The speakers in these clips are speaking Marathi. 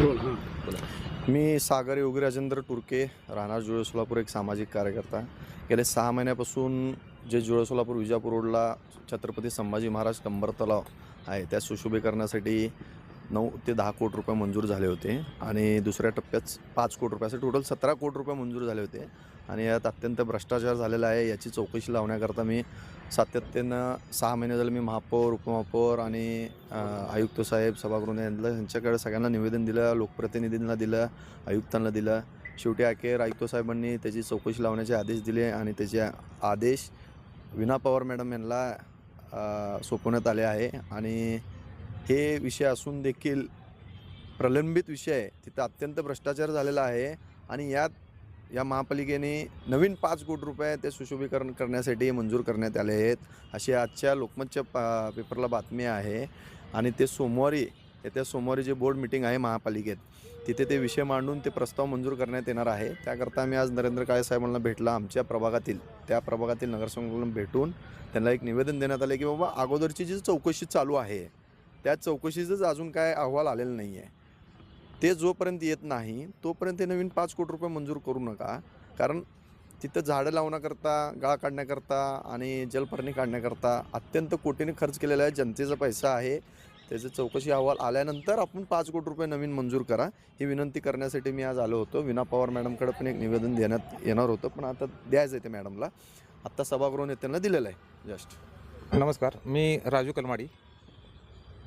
मी सागर योगी राजेंद्र टुरके, राहणार जुळे सोलापूर, एक सामाजिक कार्यकर्ता. गेले 6 महिन्यापासून जे जुळे सोलापूर विजापूर रोडला छत्रपती संभाजी महाराज कंबर तलाव आहे त्या सुशोभीकरणासाठी 9 ते 10 कोटी रुपये मंजूर झाले होते आणि दुसऱ्या टप्प्यात 5 कोटी रुपये, असे टोटल 17 कोटी रुपये मंजूर झाले होते. आणि यात अत्यंत भ्रष्टाचार झालेला आहे. याची चौकशी लावण्याकरता मी सातत्यानं 6 महिने झाले मी महापौर, उपमहापौर आणि आयुक्त साहेब, सभागृह यांच्याकडे सगळ्यांना निवेदन दिलं, लोकप्रतिनिधींना दिलं, आयुक्तांना दिलं. शेवटी अखेर आयुक्त साहेबांनी त्याची चौकशी लावण्याचे आदेश दिले आणि त्याचे आदेश वीणा पवार मॅडम यांना सोपवण्यात आले आहे. आणि हे विषय असून देखील प्रलंबित विषय आहे, तिथं अत्यंत भ्रष्टाचार झालेला आहे. आणि या महापालिकेने नवीन 5 कोटी रुपये ते सुशोभीकरण करण्यासाठी मंजूर करण्यात आले आहेत, अशी आजच्या लोकमतच्या पेपरला बातमी आहे. आणि ते येत्या सोमवारी जे बोर्ड मीटिंग आहे महापालिकेत, तिथे ते विषय मांडून ते प्रस्ताव मंजूर करण्यात येणार आहे. त्याकरता मी आज नरेंद्र काळे साहेबांना भेटला. आमच्या त्या प्रभागातील नगरसेवकांना भेटून त्यांना एक निवेदन देण्यात आले की बाबा अगोदरची जी चौकशी चालू आहे त्या चौकशीचंच अजून काय अहवाल आलेला नाही आहे, ते जोपर्यंत येत नाही तोपर्यंत नवीन 5 कोटी रुपये मंजूर करू नका. कारण तिथं झाडं लावण्याकरता, गाळ काढण्याकरता आणि जलपर्णी काढण्याकरता अत्यंत कोटीने खर्च केलेला आहे, जनतेचा पैसा आहे. त्याचं चौकशी अहवाल आल्यानंतर आपण 5 कोटी रुपये नवीन मंजूर करा, ही विनंती करण्यासाठी मी आज आलो होतो. वीणा पवार मॅडमकडे पण एक निवेदन देण्यात येणार होतं, पण आता द्यायचं आहे ते मॅडमला. आत्ता सभागृह नेत्यांना दिलेलं आहे जस्ट. नमस्कार, मी राजू कलमाडी,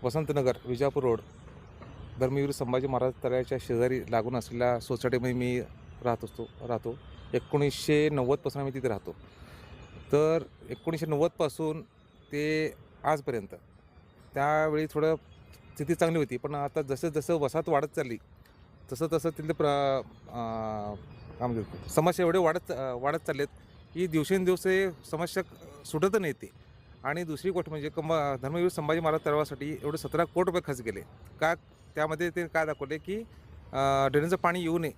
वसंतनगर, विजापूर रोड, धर्मवीर संभाजी महाराज तळ्याच्या शेजारी लागून असलेल्या सोसायटीमध्ये मी राहतो. 1990पासून आम्ही तिथे राहतो. तर 1990पासून ते आजपर्यंत त्यावेळी थोडं स्थिती चांगली होती, पण आता जसं वसाहत वाढत चालली तसं तिथले समस्या एवढे वाढत चाललेत की दिवसेंदिवस समस्या सुटत नाही ते. आणि दुसरी गोष्ट म्हणजे धर्मवीर संभाजी महाराज तळावासाठी एवढे 17 कोटी रुपये खर्च केले. का त्यामध्ये ते काय दाखवले की ड्रेनेजचं पाणी येऊ नये,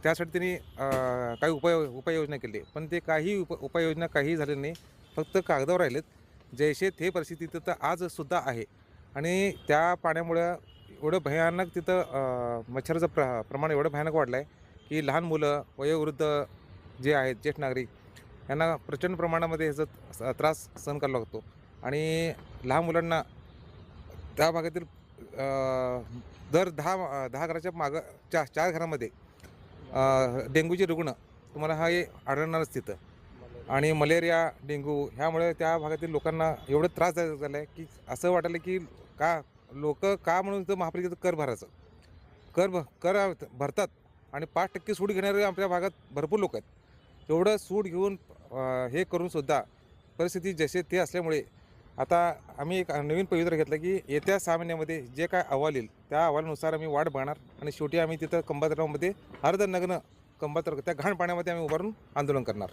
त्यासाठी त्यांनी काही उपाययोजना केली, पण ते काही उपाययोजना काही झाले नाही, फक्त कागदावर राहिलेत. जैसे थे परिस्थिती तिथं आजसुद्धा आहे. आणि त्या पाण्यामुळं एवढं भयानक तिथं मच्छराचं प्रमाण एवढं भयानक वाढलं आहे की लहान मुलं, वयोवृद्ध जे आहेत, ज्येष्ठ नागरिक, यांना प्रचंड प्रमाणामध्ये ह्याचा त्रास सहन करावा लागतो. आणि लहान मुलांना त्या भागातील दर 10 घराच्या मागं 4 घरामध्ये डेंग्यूचे रुग्ण तुम्हाला हे आढळणारच तिथं. आणि मलेरिया, डेंग्यू ह्यामुळे त्या भागातील लोकांना एवढं त्रास झाला आहे की असं वाटायला की लोक म्हणून तर महापालिकेचं कर भरायचं, कर भरतात आणि 5% सूट घेणारे आपल्या भागात भरपूर लोक आहेत. एवढं सूट घेऊन हे करूनसुद्धा परिस्थिती जसे ते असल्यामुळे आता आम्ही एक नवीन पवित्रा घेतला की येत्या 6 महिन्यामध्ये जे काय अहवाल येईल त्या अहवालानुसार आम्ही वाट बघणार आणि शेवटी आम्ही तिथं कंबातरावमध्ये अर्धनग्न त्या घाण पाण्यामध्ये आम्ही उभारून आंदोलन करणार.